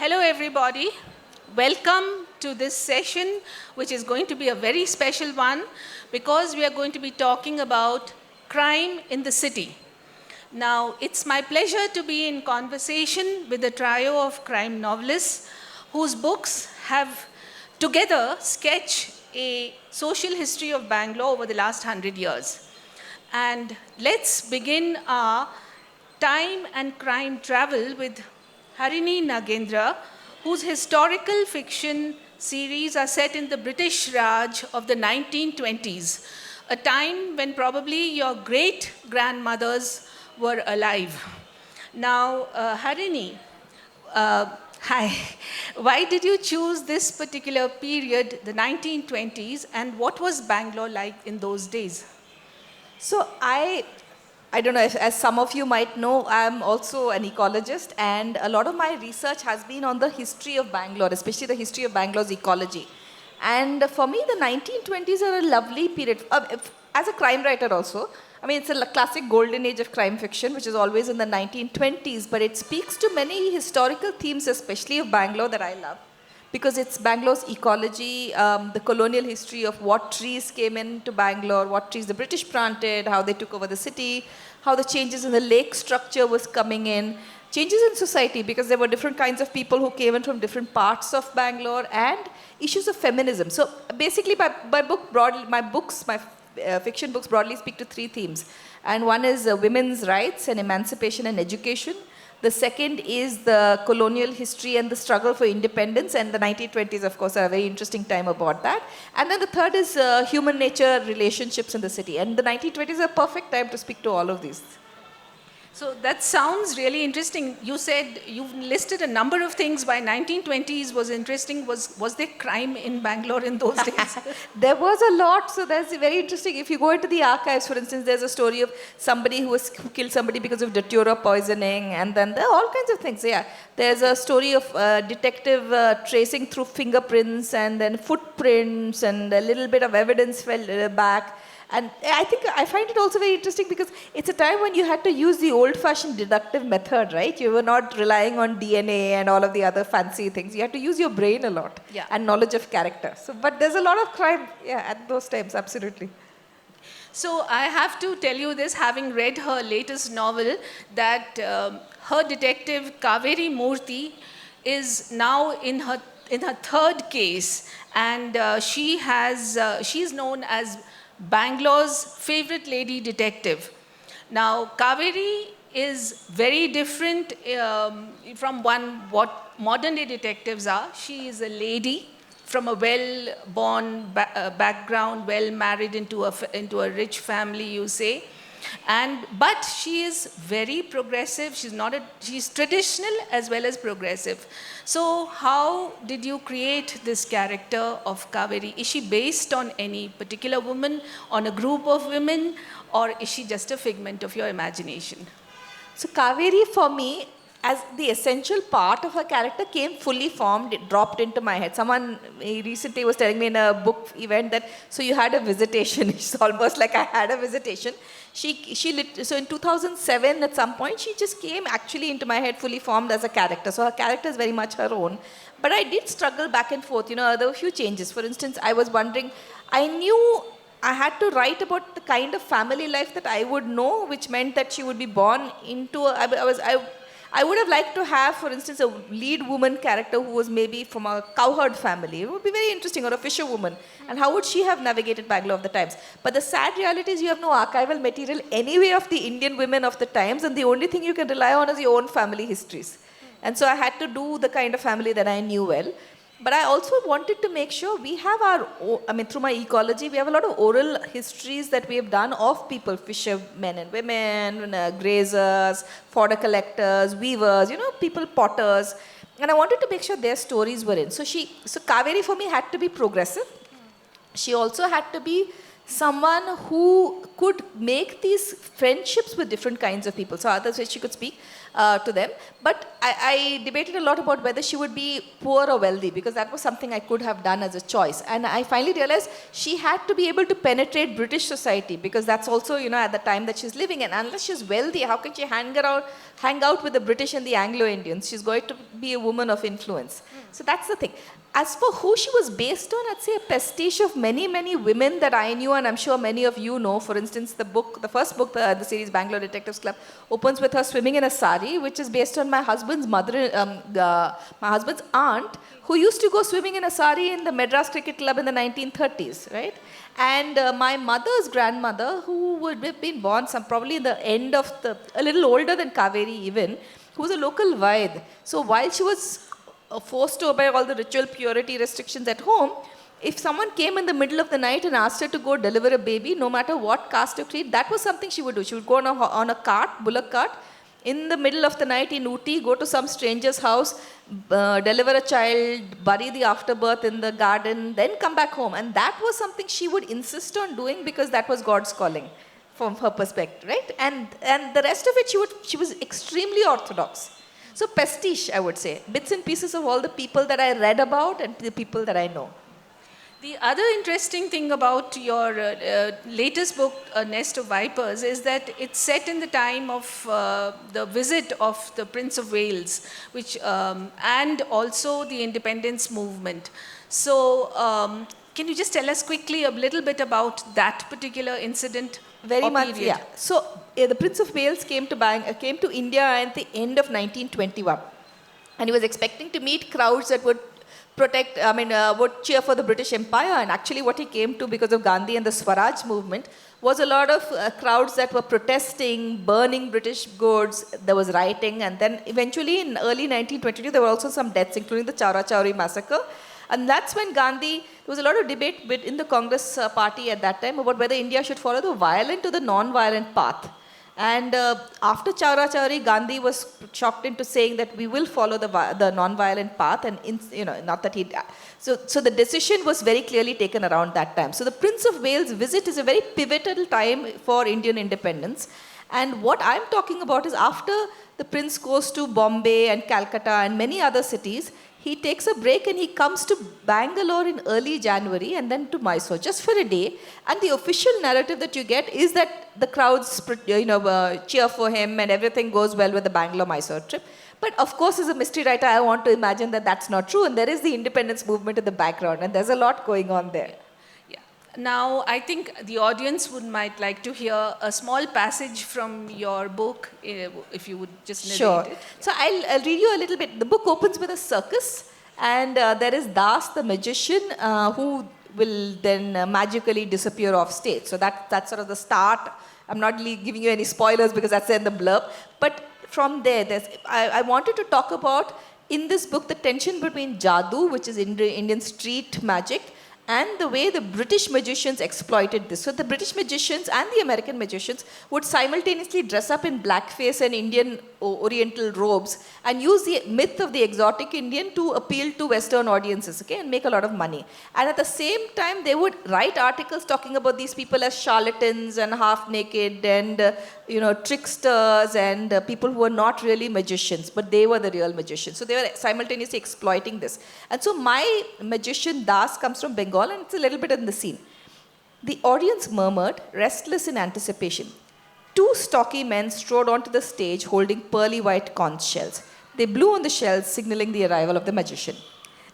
Hello, everybody. Welcome to this session, which is going to be a very special one because we are going to be talking about crime in the city. Now, it's my pleasure to be in conversation with a trio of crime novelists whose books have together sketched a social history of Bangalore over the last 100 years. And let's begin our time and crime travel with Harini Nagendra, whose historical fiction series are set in the British Raj of the 1920s, a time when probably your great-grandmothers were alive. Now, Harini, hi. Why did you choose this particular period, the 1920s, and what was Bangalore like in those days? So I don't know, if, as some of you might know, I'm also an ecologist, and a lot of my research has been on the history of Bangalore, especially the history of Bangalore's ecology. And for me, the 1920s are a lovely period. As a crime writer also, I mean, it's a classic golden age of crime fiction, which is always in the 1920s, but it speaks to many historical themes, especially of Bangalore, that I love. Because it's Bangalore's ecology, the colonial history of what trees came into Bangalore, what trees the British planted, how they took over the city, how the changes in the lake structure was coming in, changes in society because there were different kinds of people who came in from different parts of Bangalore, and issues of feminism. So basically my fiction books broadly speak to three themes. And one is women's rights and emancipation and education. The second is the colonial history and the struggle for independence, and the 1920s, of course, are a very interesting time about that. And then the third is human nature relationships in the city. And the 1920s are a perfect time to speak to all of these. So that sounds really interesting. You said you've listed a number of things why 1920s was interesting. Was there crime in Bangalore in those days? There was a lot, so that's very interesting. If you go into the archives, for instance, there's a story of somebody who killed somebody because of datura poisoning, and then there are all kinds of things. Yeah, there's a story of detective tracing through fingerprints and then footprints, and a little bit of evidence fell back. And I find it also very interesting because it's a time when you had to use the old-fashioned deductive method, right? You were not relying on DNA and all of the other fancy things. You had to use your brain a lot, yeah, and knowledge of character. So, but there's a lot of crime, yeah, at those times, absolutely. So I have to tell you this, having read her latest novel, that her detective Kaveri Murthy is now in her third case, and she's known as Bangalore's favorite lady detective. Now, Kaveri is very different from what modern day detectives are. She is a lady from a well-born background, well married into a rich family, you say. But she is very progressive. She's traditional as well as progressive. So how did you create this character of Kaveri? Is she based on any particular woman, on a group of women, or is she just a figment of your imagination? So Kaveri, for me, as the essential part of her character, came fully formed, it dropped into my head. Someone recently was telling me in a book event that, so you had a visitation. It's almost like I had a visitation. So in 2007, at some point, she just came actually into my head fully formed as a character. So her character is very much her own. But I did struggle back and forth. You know, there were a few changes. For instance, I was wondering, I knew I had to write about the kind of family life that I would know, which meant that she would be born into I would have liked to have, for instance, a lead woman character who was maybe from a cowherd family. It would be very interesting, or a fisherwoman. And how would she have navigated Bangalore of the times? But the sad reality is you have no archival material anyway of the Indian women of the times, and the only thing you can rely on is your own family histories. And so I had to do the kind of family that I knew well. But I also wanted to make sure we have through my ecology, we have a lot of oral histories that we have done of people, fishermen and women, grazers, fodder collectors, weavers, people, potters. And I wanted to make sure their stories were in. So Kaveri for me had to be progressive. She also had to be someone who could make these friendships with different kinds of people. So others which she could speak to them. But I debated a lot about whether she would be poor or wealthy, because that was something I could have done as a choice. And I finally realized she had to be able to penetrate British society, because that's also, at the time that she's living in. Unless she's wealthy, how can she hang out with the British and the Anglo-Indians? She's going to be a woman of influence. So that's the thing. As for who she was based on, I'd say a pastiche of many, many women that I knew, and I'm sure many of you know. For instance, the first book, the series Bangalore Detectives Club, opens with her swimming in a sari, which is based on my husband's my husband's aunt, who used to go swimming in a sari in the Madras Cricket Club in the 1930s, right? And my mother's grandmother, who would have been born probably in the end of a little older than Kaveri even, who was a local Vaid. So while she was forced to obey all the ritual purity restrictions at home, if someone came in the middle of the night and asked her to go deliver a baby, no matter what caste or creed, that was something she would do. She would go on a cart, bullock cart, in the middle of the night in Ooty, go to some stranger's house, deliver a child, bury the afterbirth in the garden, then come back home. And that was something she would insist on doing, because that was God's calling from her perspective, right? And the rest of it, she was extremely orthodox. So pastiche, I would say. Bits and pieces of all the people that I read about and the people that I know. The other interesting thing about your latest book, A Nest of Vipers, is that it's set in the time of the visit of the Prince of Wales, and also the independence movement. So can you just tell us quickly a little bit about that particular incident? Very much, yeah. So the Prince of Wales came to India at the end of 1921, and he was expecting to meet crowds that would would cheer for the British Empire. And actually, what he came to, because of Gandhi and the Swaraj movement, was a lot of crowds that were protesting, burning British goods. There was rioting, and then eventually in early 1922, there were also some deaths, including the Chowra Chowri massacre. And that's when there was a lot of debate in the Congress party at that time about whether India should follow the violent or the non-violent path. And after Chowra Chowri, Gandhi was shocked into saying that we will follow the non-violent path, and not that he. So the decision was very clearly taken around that time. So the Prince of Wales' visit is a very pivotal time for Indian independence. And what I'm talking about is, after the Prince goes to Bombay and Calcutta and many other cities, he takes a break and he comes to Bangalore in early January, and then to Mysore just for a day. And the official narrative that you get is that the crowds cheer for him and everything goes well with the Bangalore-Mysore trip. But of course, as a mystery writer, I want to imagine that that's not true, and there is the independence movement in the background, and there's a lot going on there. Now, I think the audience might like to hear a small passage from your book, if you would just narrate it. So I'll read you a little bit. The book opens with a circus, and there is Das, the magician, who will then magically disappear off stage. So that's sort of the start. I'm not giving you any spoilers because that's in the blurb. But from there, I wanted to talk about, in this book, the tension between Jadoo, which is Indian street magic, and the way the British magicians exploited this. So the British magicians and the American magicians would simultaneously dress up in blackface and Indian Oriental robes and use the myth of the exotic Indian to appeal to Western audiences, okay, and make a lot of money. And at the same time, they would write articles talking about these people as charlatans and half-naked and tricksters and people who were not really magicians, but they were the real magicians. So they were simultaneously exploiting this. And so my magician Das comes from Bengal, and it's a little bit in the scene. The audience murmured, restless in anticipation. Two stocky men strode onto the stage holding pearly white conch shells. They blew on the shells, signaling the arrival of the magician.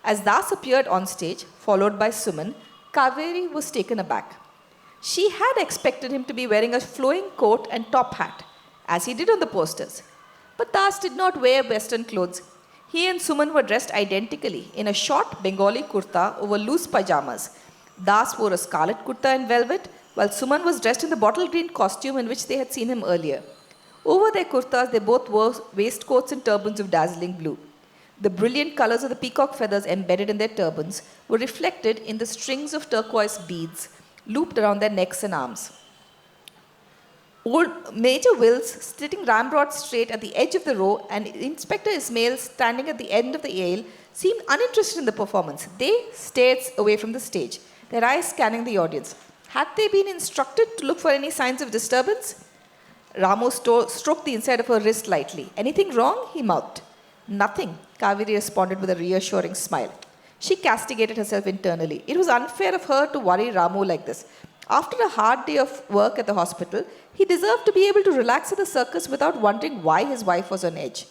As Das appeared on stage, followed by Suman, Kaveri was taken aback. She had expected him to be wearing a flowing coat and top hat, as he did on the posters. But Das did not wear Western clothes. He and Suman were dressed identically in a short Bengali kurta over loose pajamas. Das wore a scarlet kurta in velvet, while Suman was dressed in the bottle green costume in which they had seen him earlier. Over their kurtas, they both wore waistcoats and turbans of dazzling blue. The brilliant colors of the peacock feathers embedded in their turbans were reflected in the strings of turquoise beads looped around their necks and arms. Old Major Wills, sitting ramrod straight at the edge of the row, and Inspector Ismail, standing at the end of the aisle, seemed uninterested in the performance. They stared away from the stage, their eyes scanning the audience. Had they been instructed to look for any signs of disturbance? Ramu stroked the inside of her wrist lightly. Anything wrong? He mouthed. Nothing, Kaveri responded with a reassuring smile. She castigated herself internally. It was unfair of her to worry Ramu like this. After a hard day of work at the hospital, he deserved to be able to relax at the circus without wondering why his wife was on edge.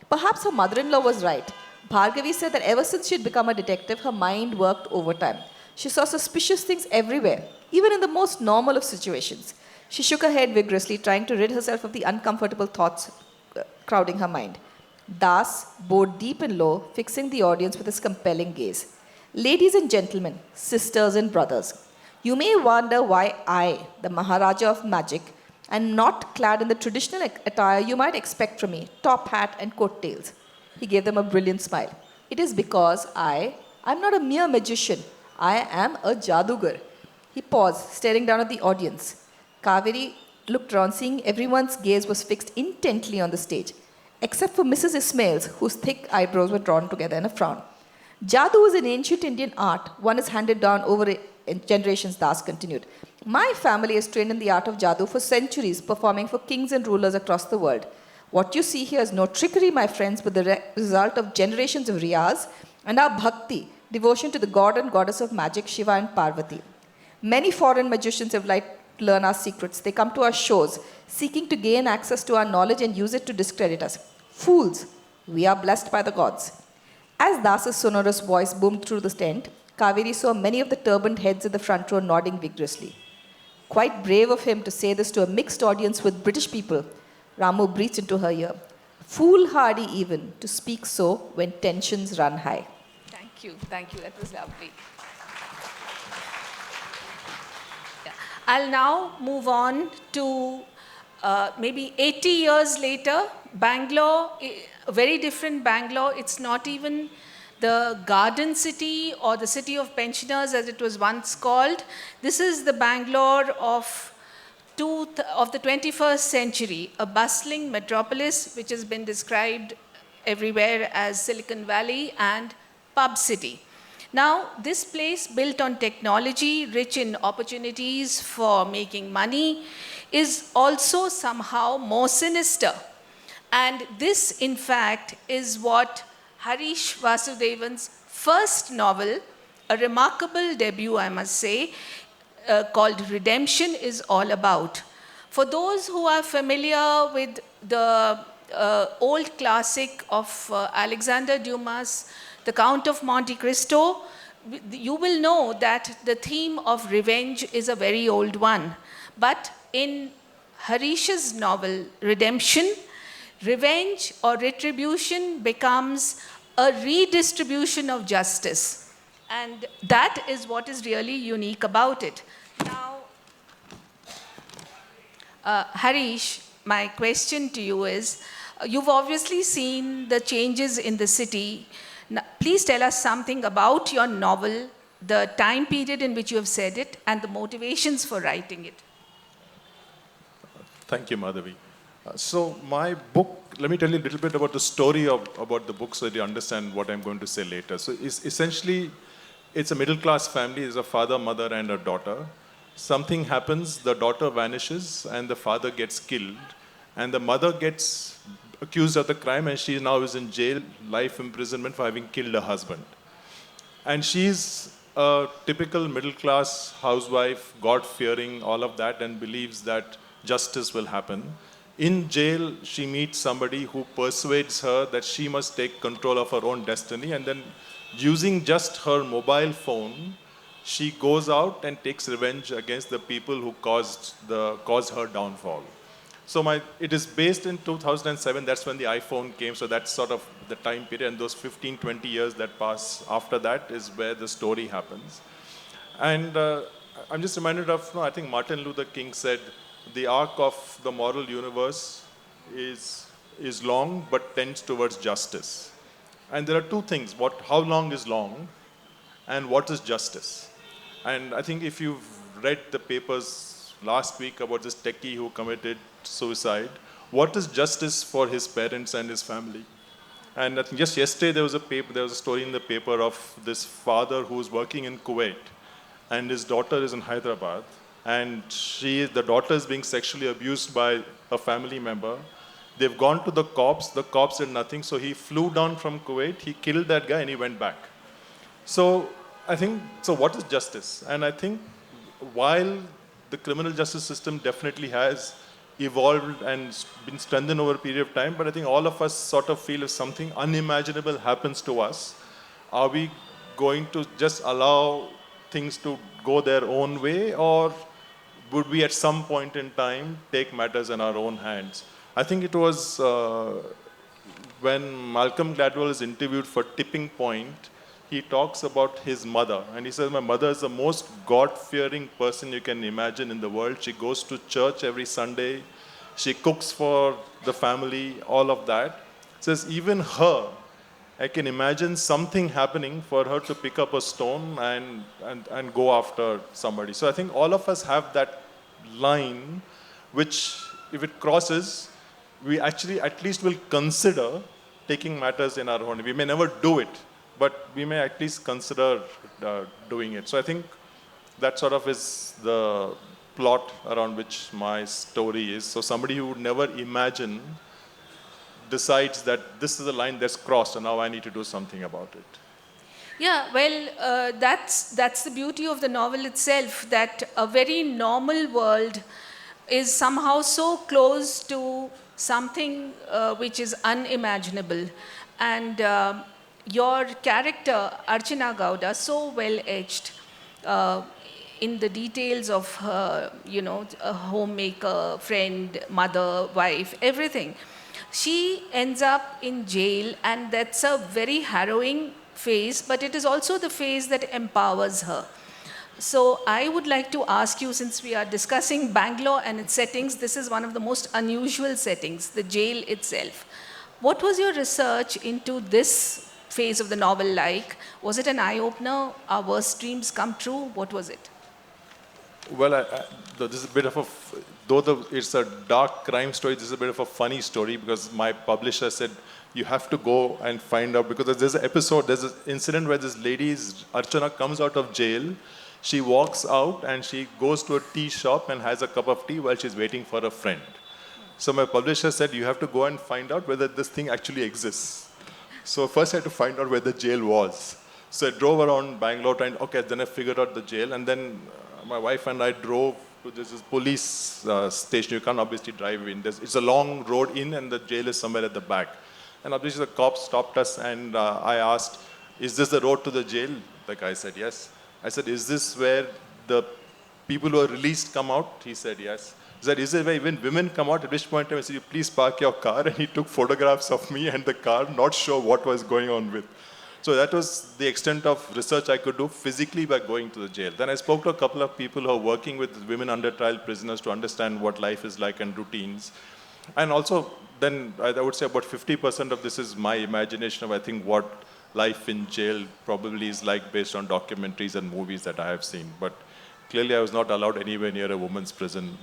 Perhaps her mother-in-law was right. Bhargavi said that ever since she had become a detective, her mind worked overtime. She saw suspicious things everywhere, even in the most normal of situations. She shook her head vigorously, trying to rid herself of the uncomfortable thoughts crowding her mind. Das bowed deep and low, fixing the audience with his compelling gaze. Ladies and gentlemen, sisters and brothers, you may wonder why I, the Maharaja of Magic, am not clad in the traditional attire you might expect from me, top hat and coat tails. He gave them a brilliant smile. It is because I'm not a mere magician. I am a jadugar. He paused, staring down at the audience. Kaveri looked around, seeing everyone's gaze was fixed intently on the stage, except for Mrs. Ismail's, whose thick eyebrows were drawn together in a frown. Jadoo is an ancient Indian art. One is handed down over generations, Das continued. My family is trained in the art of Jadoo for centuries, performing for kings and rulers across the world. What you see here is no trickery, my friends, but the result of generations of riyaz and our bhakti, devotion to the god and goddess of magic, Shiva and Parvati. Many foreign magicians have liked to learn our secrets. They come to our shows, seeking to gain access to our knowledge and use it to discredit us. Fools! We are blessed by the gods. As Das's sonorous voice boomed through the tent, Kaveri saw many of the turbaned heads in the front row nodding vigorously. Quite brave of him to say this to a mixed audience with British people, Ramu breathed into her ear. Foolhardy even to speak so when tensions run high. Thank you. That was lovely. Yeah. I'll now move on to maybe 80 years later, Bangalore, a very different Bangalore. It's not even the garden city or the city of pensioners as it was once called. This is the Bangalore of the 21st century, a bustling metropolis which has been described everywhere as Silicon Valley and Pub City. Now, this place, built on technology, rich in opportunities for making money, is also somehow more sinister. And this, in fact, is what Harish Vasudevan's first novel, a remarkable debut, I must say, called Redemption, is all about. For those who are familiar with the old classic of Alexander Dumas, The Count of Monte Cristo, you will know that the theme of revenge is a very old one. But in Harish's novel, Redemption, revenge or retribution becomes a redistribution of justice. And that is what is really unique about it. Now, Harish, my question to you is, you've obviously seen the changes in the city. Now, please tell us something about your novel, the time period in which you have said it, and the motivations for writing it. Thank you, Madhavi. So my book, let me tell you a little bit about the story about the book so that you understand what I'm going to say later. So essentially, it's a middle-class family. There's a father, mother, and a daughter. Something happens, the daughter vanishes, and the father gets killed. And the mother gets accused of the crime, and she now is in jail, life imprisonment for having killed her husband. And she's a typical middle-class housewife, God-fearing, all of that, and believes that justice will happen. In jail, she meets somebody who persuades her that she must take control of her own destiny, and then using just her mobile phone, she goes out and takes revenge against the people who caused her downfall. So it is based in 2007, that's when the iPhone came, so that's sort of the time period, and those 15, 20 years that pass after that is where the story happens. And I'm just reminded of, I think Martin Luther King said, the arc of the moral universe is long but tends towards justice. And there are two things, how long is long and what is justice? And I think if you've read the papers last week about this techie who committed suicide, what is justice for his parents and his family? And I think just yesterday there was a story in the paper of this father who was working in Kuwait. and his daughter is in Hyderabad, and the daughter is being sexually abused by a family member. They've gone to the cops did nothing, so he flew down from Kuwait, he killed that guy and he went back. So I think, so what is justice? And I think while the criminal justice system definitely has evolved and been strengthened over a period of time, but I think all of us sort of feel if something unimaginable happens to us, are we going to just allow things to go their own way, or would we at some point in time take matters in our own hands? I think it was when Malcolm Gladwell is interviewed for Tipping Point, he talks about his mother. And he says, my mother is the most God-fearing person you can imagine in the world. She goes to church every Sunday. She cooks for the family, all of that. He says, even her, I can imagine something happening for her to pick up a stone and go after somebody. So I think all of us have that line, which if it crosses, we actually at least will consider taking matters in our own. We may never do it, but we may at least consider doing it. So I think that sort of is the plot around which my story is. So somebody who would never imagine decides that this is a line that's crossed and now I need to do something about it. Yeah, well, that's the beauty of the novel itself, that a very normal world is somehow so close to something which is unimaginable. And your character, Archana Gowda, so well etched in the details of her, a homemaker, friend, mother, wife, everything. She ends up in jail, and that's a very harrowing phase, but it is also the phase that empowers her. So I would like to ask you, since we are discussing Bangalore and its settings, this is one of the most unusual settings, the jail itself. What was your research into this phase of the novel like? Was it an eye-opener? Our worst dreams come true? What was it? Well, this is a bit of it's a dark crime story, this is a bit of a funny story because my publisher said, you have to go and find out, because there's an incident where this lady, Archana, comes out of jail. She walks out and she goes to a tea shop and has a cup of tea while she's waiting for a friend. So my publisher said, you have to go and find out whether this thing actually exists. So first I had to find out where the jail was. So I drove around Bangalore then I figured out the jail, and then my wife and I drove to this police station. You can't obviously drive in. It's a long road in and the jail is somewhere at the back. And obviously the cop stopped us and I asked, is this the road to the jail? The guy said, yes. I said, is this where the people who are released come out? He said, yes. He said, is this where even women come out? At which point I said, please park your car. And he took photographs of me and the car, not sure what was going on with. So that was the extent of research I could do physically by going to the jail. Then I spoke to a couple of people who are working with women under trial prisoners to understand what life is like and routines. And also, then I would say about 50% of this is my imagination of, I think, what life in jail probably is like based on documentaries and movies that I have seen. But clearly I was not allowed anywhere near a woman's prison.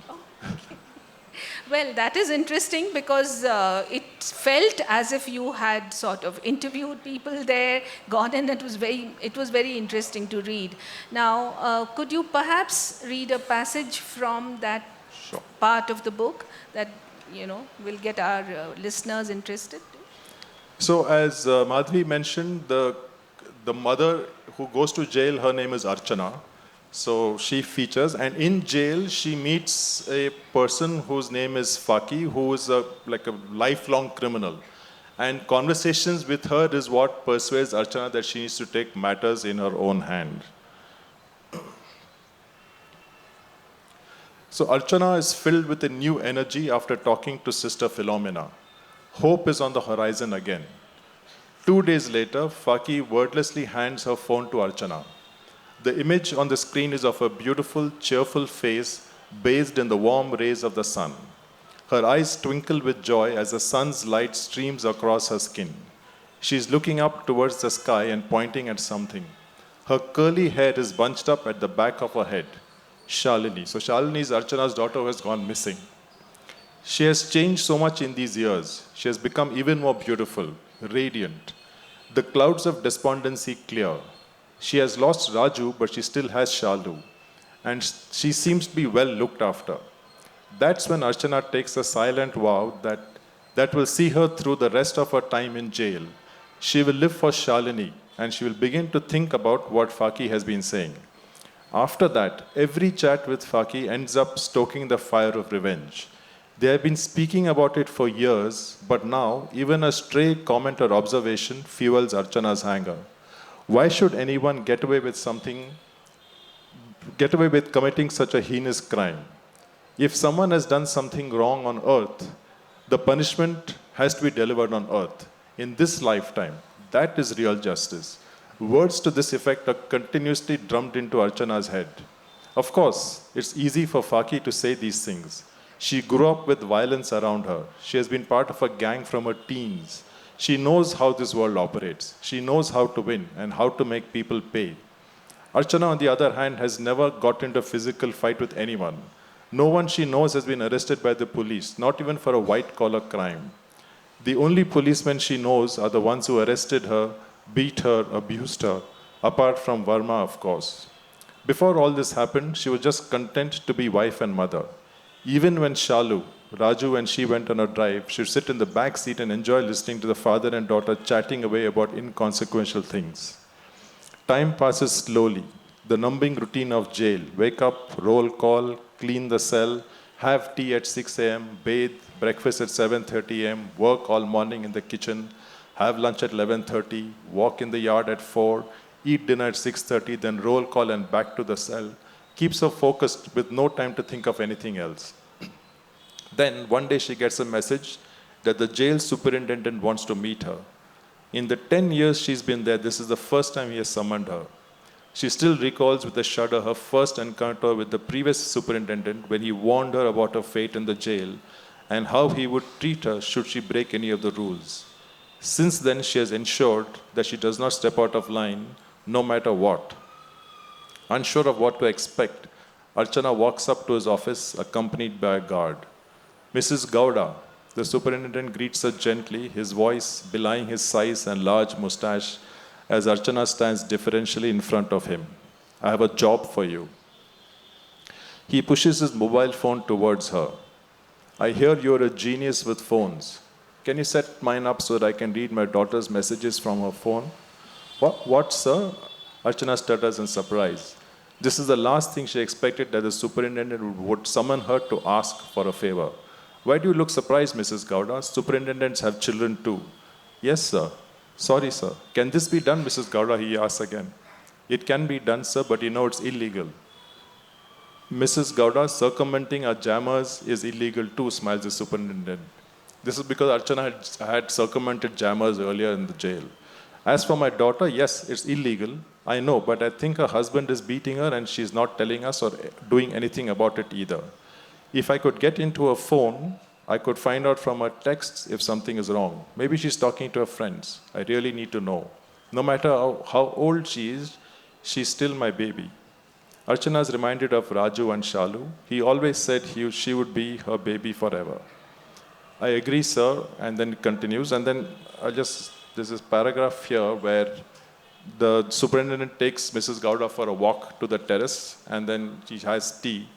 Well, that is interesting because it felt as if you had sort of interviewed people there, gone in. It was very interesting to read. Now, could you perhaps read a passage from that part of the book that will get our listeners interested? So as Madhavi mentioned, the mother who goes to jail, her name is Archana. So she features, and in jail she meets a person whose name is Faki, who is like a lifelong criminal. And conversations with her is what persuades Archana that she needs to take matters in her own hand. So Archana is filled with a new energy after talking to Sister Philomena. Hope is on the horizon again. 2 days later, Faki wordlessly hands her phone to Archana. The image on the screen is of a beautiful, cheerful face bathed in the warm rays of the sun. Her eyes twinkle with joy as the sun's light streams across her skin. She is looking up towards the sky and pointing at something. Her curly hair is bunched up at the back of her head. Shalini. So Shalini is Archana's daughter who has gone missing. She has changed so much in these years. She has become even more beautiful, radiant. The clouds of despondency clear. She has lost Raju, but she still has Shalu. and she seems to be well looked after. That's when Archana takes a silent vow that will see her through the rest of her time in jail. She will live for Shalini, and she will begin to think about what Faki has been saying. After that, every chat with Faki ends up stoking the fire of revenge. They have been speaking about it for years, but now even a stray comment or observation fuels Archana's anger. Why should anyone get away with committing such a heinous crime? If someone has done something wrong on earth, the punishment has to be delivered on earth in this lifetime. That is real justice. Words to this effect are continuously drummed into Archana's head. Of course, it's easy for Faki to say these things. She grew up with violence around her. She has been part of a gang from her teens. She knows how this world operates. She knows how to win and how to make people pay. Archana, on the other hand, has never got into a physical fight with anyone. No one she knows has been arrested by the police, not even for a white-collar crime. The only policemen she knows are the ones who arrested her, beat her, abused her, apart from Verma, of course. Before all this happened, she was just content to be wife and mother. Even when Shalu, Raju and she went on a drive, she'd sit in the back seat and enjoy listening to the father and daughter chatting away about inconsequential things. Time passes slowly. The numbing routine of jail. Wake up, roll call, clean the cell, have tea at 6 a.m., bathe, breakfast at 7:30 a.m., work all morning in the kitchen, have lunch at 11:30, walk in the yard at 4, eat dinner at 6:30, then roll call and back to the cell. Keeps her focused with no time to think of anything else. Then one day she gets a message that the jail superintendent wants to meet her. In the 10 years she's been there, this is the first time he has summoned her. She still recalls with a shudder her first encounter with the previous superintendent when he warned her about her fate in the jail and how he would treat her should she break any of the rules. Since then, she has ensured that she does not step out of line, no matter what. Unsure of what to expect, Archana walks up to his office accompanied by a guard. Mrs. Gowda, the superintendent greets her gently, his voice belying his size and large mustache as Archana stands deferentially in front of him. I have a job for you. He pushes his mobile phone towards her. I hear you're a genius with phones. Can you set mine up so that I can read my daughter's messages from her phone? What, sir? Archana stutters in surprise. This is the last thing she expected, that the superintendent would summon her to ask for a favor. Why do you look surprised, Mrs. Gowda? Superintendents have children too. Yes, sir. Sorry, sir. Can this be done, Mrs. Gowda? He asks again. It can be done, sir, but you know it's illegal. Mrs. Gowda, circumventing our jammers is illegal too, smiles the superintendent. This is because Archana had circumvented jammers earlier in the jail. As for my daughter, yes, it's illegal. I know, but I think her husband is beating her and she's not telling us or doing anything about it either. If I could get into her phone, I could find out from her texts if something is wrong. Maybe she's talking to her friends. I really need to know. No matter how old she is, she's still my baby. Archana is reminded of Raju and Shalu. He always said she would be her baby forever. I agree, sir, and then it continues. And then there's this paragraph here where the superintendent takes Mrs. Gowda for a walk to the terrace, and then she has tea.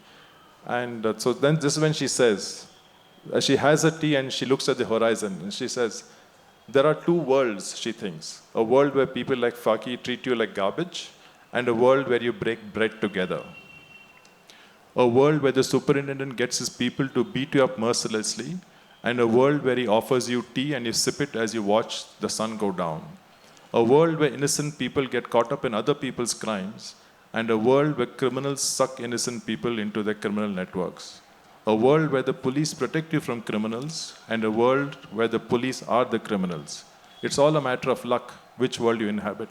And so then this is when she says, she has her tea and she looks at the horizon, and she says, there are two worlds, she thinks. A world where people like Faki treat you like garbage, and a world where you break bread together. A world where the superintendent gets his people to beat you up mercilessly, and a world where he offers you tea and you sip it as you watch the sun go down. A world where innocent people get caught up in other people's crimes, and a world where criminals suck innocent people into their criminal networks. A world where the police protect you from criminals, and a world where the police are the criminals. It's all a matter of luck which world you inhabit.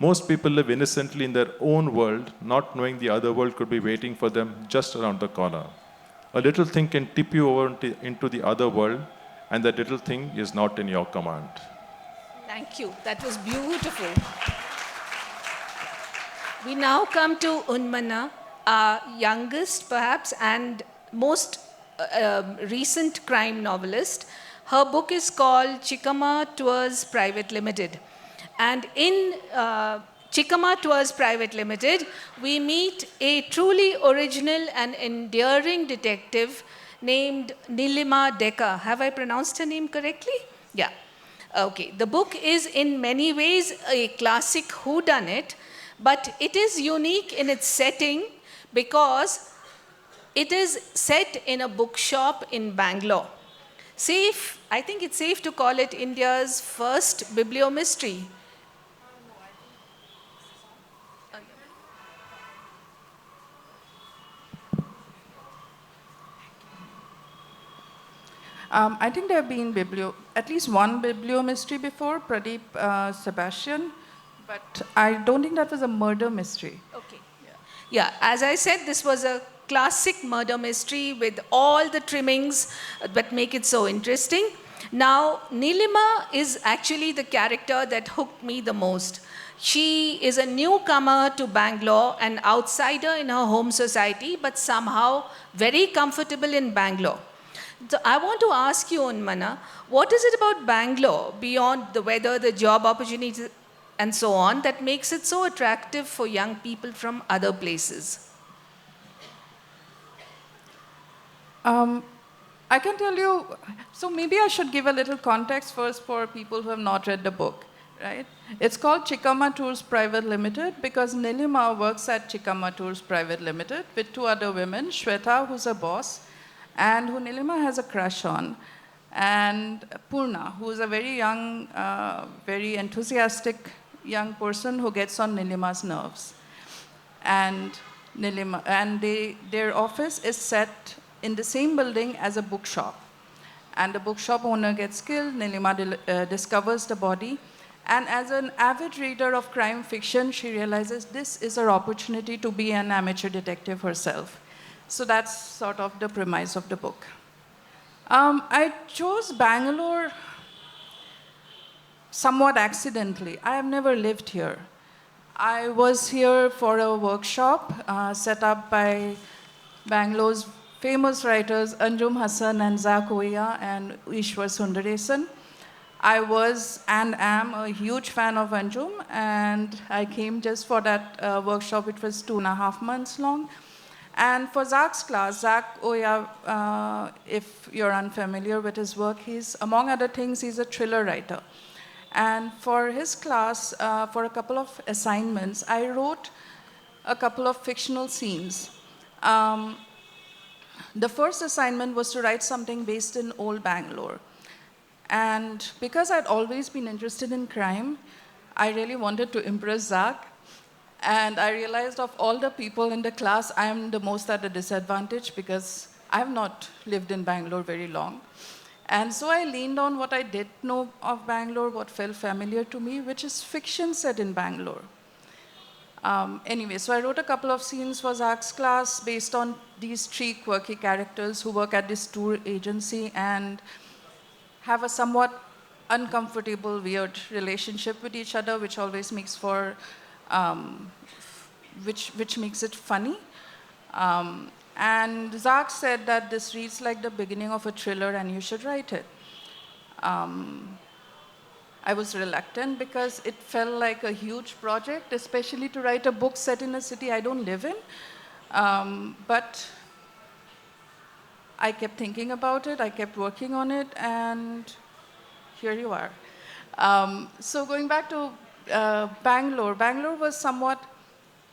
Most people live innocently in their own world, not knowing the other world could be waiting for them just around the corner. A little thing can tip you over into the other world, and that little thing is not in your command. Thank you. That was beautiful. We now come to Unmana, our youngest, perhaps, and most recent crime novelist. Her book is called Chikkama Tours Private Limited. And in Chikama Tours Private Limited, we meet a truly original and endearing detective named Nilima Deka. Have I pronounced her name correctly? Yeah. Okay. The book is in many ways a classic whodunit, but it is unique in its setting because it is set in a bookshop in Bangalore. I think it's safe to call it India's first bibliomystery. I think there have been at least one biblio-mystery before, Pradeep Sebastian, but I don't think that was a murder mystery. Okay. Yeah, as I said, this was a classic murder mystery with all the trimmings that make it so interesting. Now, Nilima is actually the character that hooked me the most. She is a newcomer to Bangalore, an outsider in her home society, but somehow very comfortable in Bangalore. So I want to ask you, Unmana, what is it about Bangalore, beyond the weather, the job opportunities, and so on, that makes it so attractive for young people from other places? I can tell you, so maybe I should give a little context first for people who have not read the book, right? It's called Chikama Tours Private Limited because Nilima works at Chikama Tours Private Limited with two other women, Shweta, who's a boss, and who Nilima has a crush on, and Purna, who is a very young, very enthusiastic young person who gets on Nilima's nerves. And their office is set in the same building as a bookshop. And the bookshop owner gets killed, Nilima discovers the body, and as an avid reader of crime fiction, she realizes this is her opportunity to be an amateur detective herself. So that's sort of the premise of the book. I chose Bangalore somewhat accidentally. I have never lived here. I was here for a workshop set up by Bangalore's famous writers Anjum Hassan and Zak Oya and Ishwar Sundaresan. I was and am a huge fan of Anjum, and I came just for that workshop. It was 2.5 months long. And for Zak's class, Zak Oya, if you're unfamiliar with his work, among other things, he's a thriller writer. And for his class, for a couple of assignments, I wrote a couple of fictional scenes. The first assignment was to write something based in old Bangalore. And because I'd always been interested in crime, I really wanted to impress Zak. And I realized of all the people in the class, I am the most at a disadvantage because I have not lived in Bangalore very long. And so I leaned on what I did know of Bangalore, what felt familiar to me, which is fiction set in Bangalore. Anyway, so I wrote a couple of scenes for Zak's class based on these 3 quirky characters who work at this tour agency and have a somewhat uncomfortable, weird relationship with each other, which always makes for, which makes it funny. And Zak said that this reads like the beginning of a thriller and you should write it. I was reluctant because it felt like a huge project, especially to write a book set in a city I don't live in. But I kept thinking about it, I kept working on it, and here you are. So going back to Bangalore, Bangalore was somewhat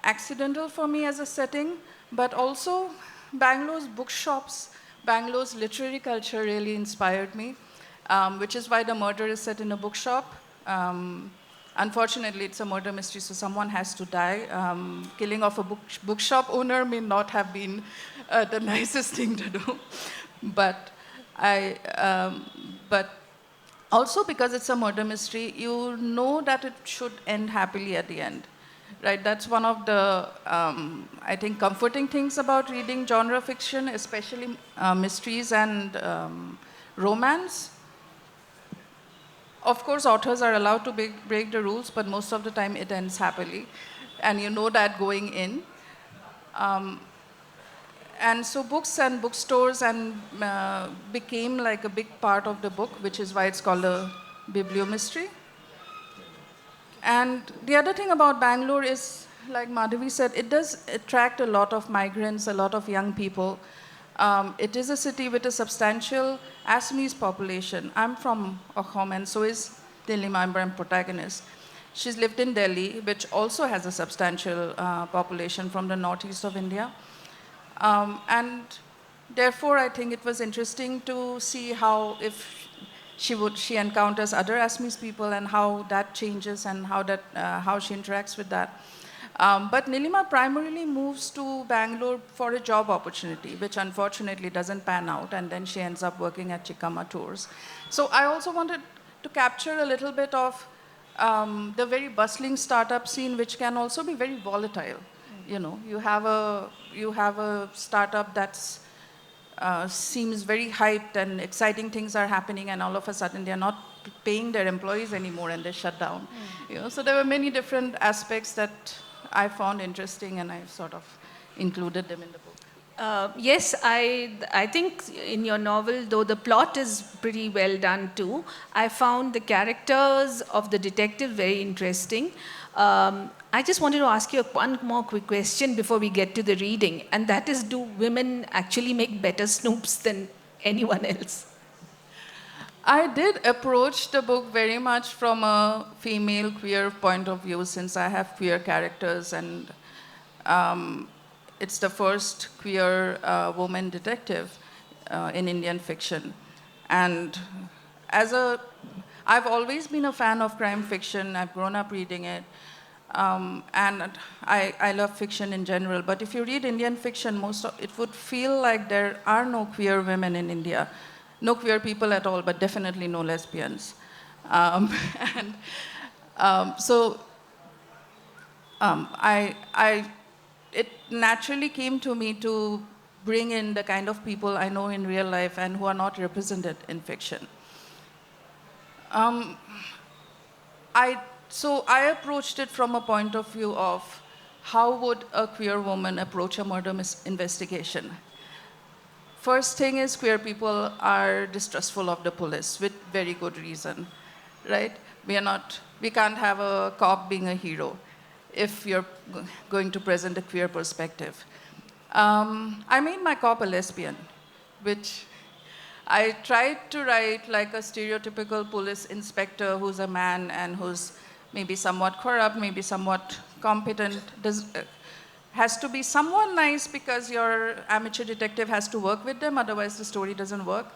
accidental for me as a setting, but also Bangalore's bookshops, Bangalore's literary culture really inspired me, which is why the murder is set in a bookshop. Unfortunately, it's a murder mystery, so someone has to die. Killing of a bookshop owner may not have been the nicest thing to do, but also because it's a murder mystery, you know that it should end happily at the end. Right, that's one of the, I think, comforting things about reading genre fiction, especially mysteries and romance. Of course, authors are allowed to break the rules, but most of the time it ends happily. And you know that going in. And so books and bookstores became like a big part of the book, which is why it's called a bibliomystery. And the other thing about Bangalore is, like Madhavi said, it does attract a lot of migrants, a lot of young people. It is a city with a substantial Assamese population. I'm from Assam, and so is Delhi, my protagonist. She's lived in Delhi, which also has a substantial population from the northeast of India. And therefore, I think it was interesting to see how if she encounters other Assamese people and how that changes and how she interacts with that. But Nilima primarily moves to Bangalore for a job opportunity, which unfortunately doesn't pan out, and then she ends up working at Chikama Tours. So I also wanted to capture a little bit of the very bustling startup scene, which can also be very volatile. You know, you have a startup that's seems very hyped and exciting things are happening, and all of a sudden they're not paying their employees anymore and they shut down. You know, so there were many different aspects that I found interesting, and I sort of included them in the book. Yes, I think in your novel, though the plot is pretty well done too, I found the characters of the detective very interesting. I just wanted to ask you one more quick question before we get to the reading, and that is, do women actually make better snoops than anyone else? I did approach the book very much from a female queer point of view, since I have queer characters, and it's the first queer woman detective in Indian fiction. And I've always been a fan of crime fiction. I've grown up reading it. And I love fiction in general. But if you read Indian fiction, it would feel like there are no queer women in India. No queer people at all, but definitely no lesbians. And so it naturally came to me to bring in the kind of people I know in real life and who are not represented in fiction. So I approached it from a point of view of how would a queer woman approach a murder investigation. First thing is, queer people are distrustful of the police with very good reason, right? We can't have a cop being a hero if you're going to present a queer perspective. I made my cop a lesbian, which I tried to write like a stereotypical police inspector who's a man and who's maybe somewhat corrupt, maybe somewhat competent, has to be someone nice because your amateur detective has to work with them, otherwise the story doesn't work.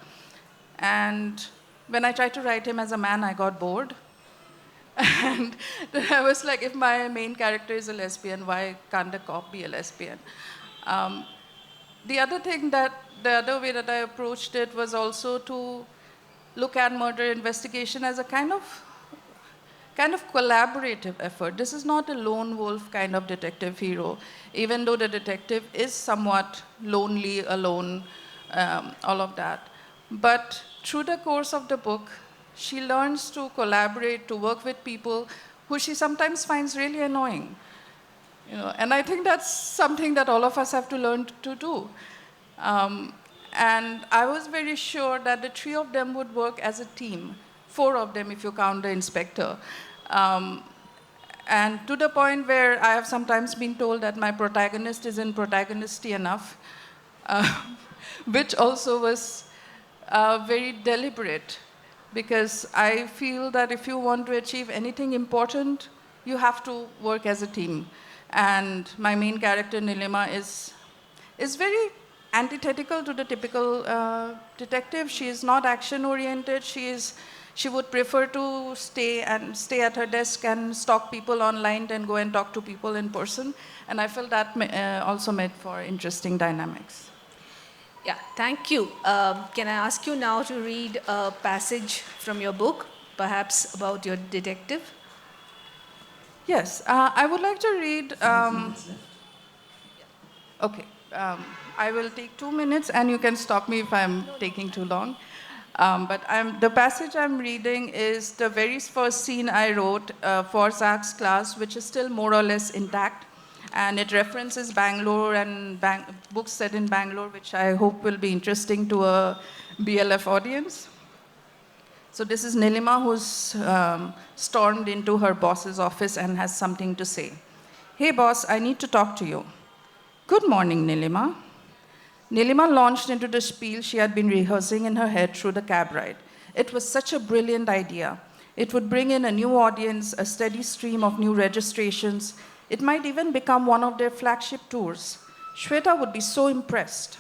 And when I tried to write him as a man, I got bored. And I was like, if my main character is a lesbian, why can't a cop be a lesbian? The other way that I approached it was also to look at murder investigation as a kind of collaborative effort. This is not a lone wolf kind of detective hero, even though the detective is somewhat lonely, alone, all of that. But through the course of the book, she learns to collaborate, to work with people who she sometimes finds really annoying. You know, and I think that's something that all of us have to learn to do. And I was very sure that the three of them would work as a team, four of them if you count the inspector. And to the point where I have sometimes been told that my protagonist isn't protagonisty enough, which also was very deliberate, because I feel that if you want to achieve anything important, you have to work as a team. And my main character, Nilima, is very antithetical to the typical detective. She is not action-oriented. She would prefer to stay at her desk and stalk people online than go and talk to people in person. And I felt that also made for interesting dynamics. Yeah, thank you. Can I ask you now to read a passage from your book, perhaps about your detective? Yes, I would like to read. Okay, I will take 2 minutes, and you can stop me if I'm taking too long. But the passage I'm reading is the very first scene I wrote for Zach's class, which is still more or less intact. And it references Bangalore and books set in Bangalore, which I hope will be interesting to a BLF audience. So this is Nilima who's stormed into her boss's office and has something to say. Hey boss, I need to talk to you. Good morning, Nilima. Nilima launched into the spiel she had been rehearsing in her head through the cab ride. It was such a brilliant idea. It would bring in a new audience, a steady stream of new registrations. It might even become one of their flagship tours. Shweta would be so impressed.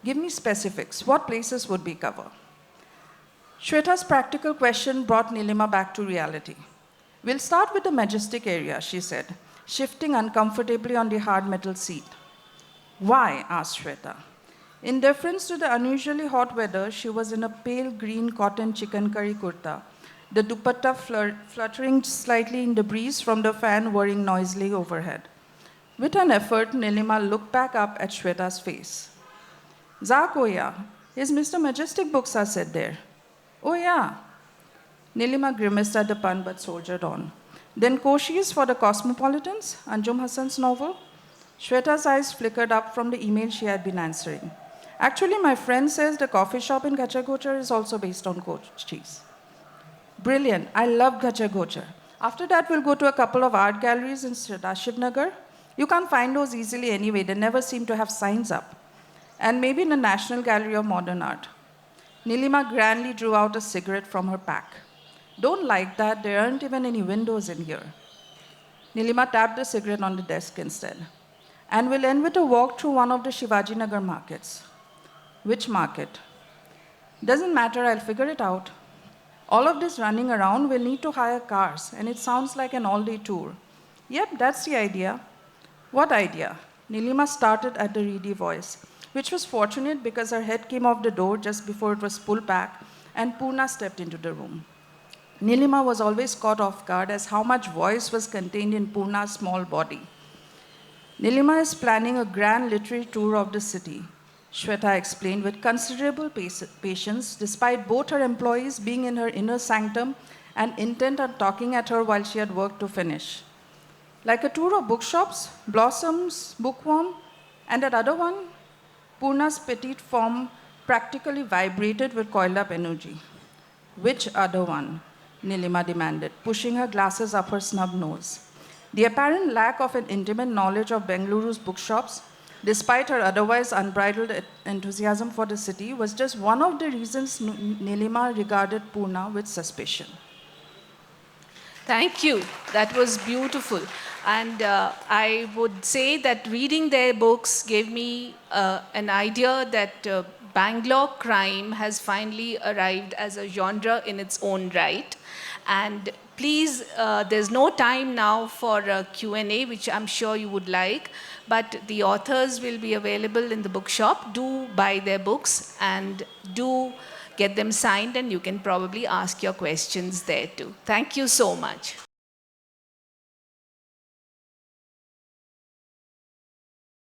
Give me specifics. What places would we cover? Shweta's practical question brought Nilima back to reality. We'll start with the Majestic area, she said, shifting uncomfortably on the hard metal seat. Why? Asked Shweta. In deference to the unusually hot weather, she was in a pale green cotton chicken curry kurta, the dupatta fluttering slightly in the breeze from the fan whirring noisily overhead. With an effort, Nilima looked back up at Shweta's face. Zakoya, his Mr. Majestic books are set there. Oh yeah. Nilima grimaced at the pun but soldiered on. Then Koshi's for the Cosmopolitans, Anjum Hassan's novel? Shweta's eyes flickered up from the email she had been answering. Actually, my friend says the coffee shop in Gachagochar is also based on Koshi's. Brilliant. I love Gachagochar. After that, we'll go to a couple of art galleries in Shivnagar. You can't find those easily anyway. They never seem to have signs up. And maybe in the National Gallery of Modern Art. Nilima grandly drew out a cigarette from her pack. Don't like that. There aren't even any windows in here. Nilima tapped the cigarette on the desk instead. And we'll end with a walk through one of the Shivaji Nagar markets. Which market? Doesn't matter, I'll figure it out. All of this running around, we'll need to hire cars, and it sounds like an all-day tour. Yep, that's the idea. What idea? Nilima started at the reedy voice, which was fortunate because her head came off the door just before it was pulled back, and Purna stepped into the room. Nilima was always caught off guard as how much voice was contained in Purna's small body. Nilima is planning a grand literary tour of the city, Shweta explained with considerable patience, despite both her employees being in her inner sanctum and intent on talking at her while she had work to finish. Like a tour of bookshops, Blossoms, Bookworm, and that other one, Purna's petite form practically vibrated with coiled up energy. Which other one? Nilima demanded, pushing her glasses up her snub nose. The apparent lack of an intimate knowledge of Bengaluru's bookshops, despite her otherwise unbridled enthusiasm for the city, was just one of the reasons Nilima regarded Purna with suspicion. Thank you. That was beautiful. And I would say that reading their books gave me an idea that Bangalore crime has finally arrived as a genre in its own right. And please, there's no time now for a Q&A, which I'm sure you would like, but the authors will be available in the bookshop. Do buy their books and do get them signed, and you can probably ask your questions there too. Thank you so much.